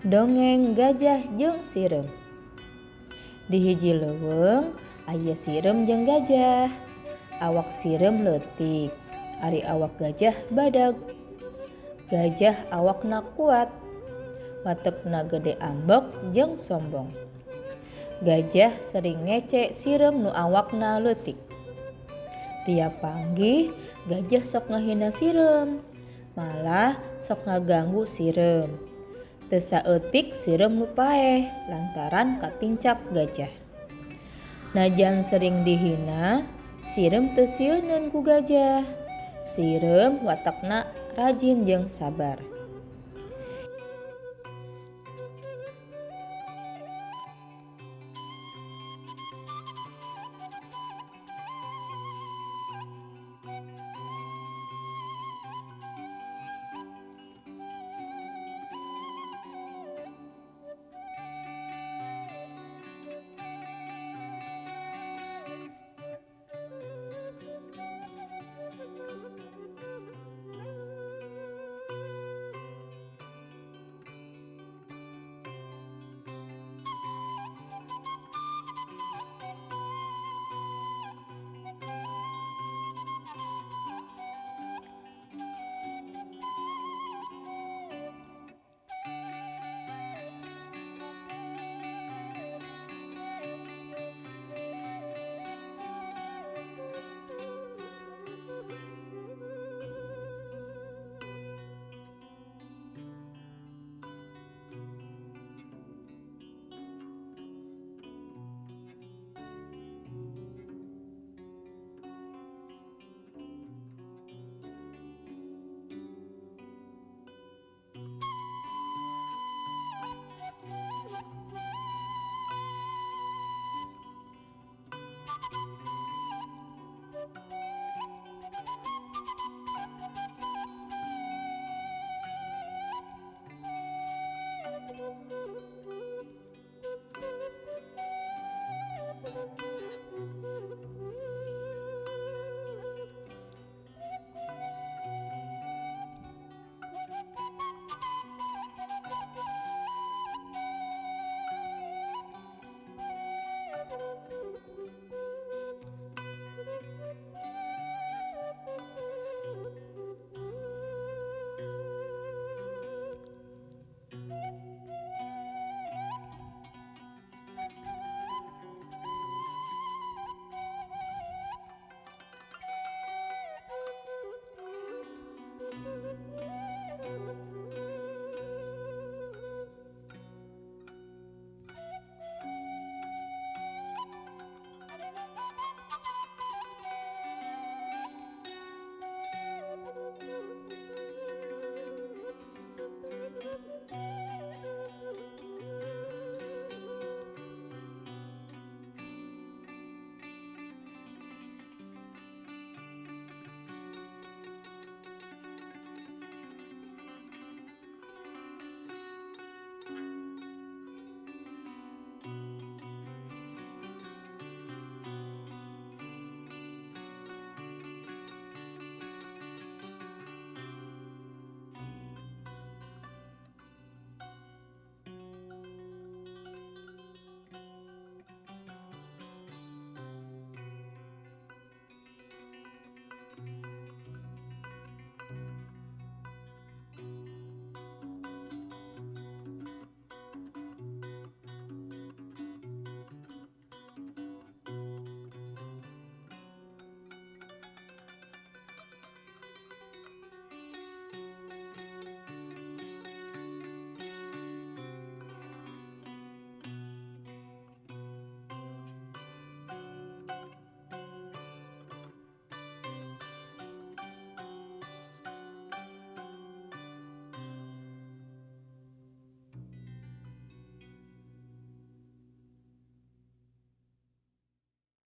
Dongeng gajah jeung sirem. Di hiji leuweung aya sirem jeung gajah. Awak sirem leutik, ari awak gajah badag. Gajah awakna kuat, watekna gede ambek jeung sombong. Gajah sering ngece sirem nu awakna leutik. Tiap panggih gajah sok ngahina sirem, malah sok ngaganggu sirem. Teu saeutik sirem nu paeh lantaran katincak gajah. Najan sering dihina, sirem teu sieuneun ku gajah. Sirem watakna rajin jeung sabar.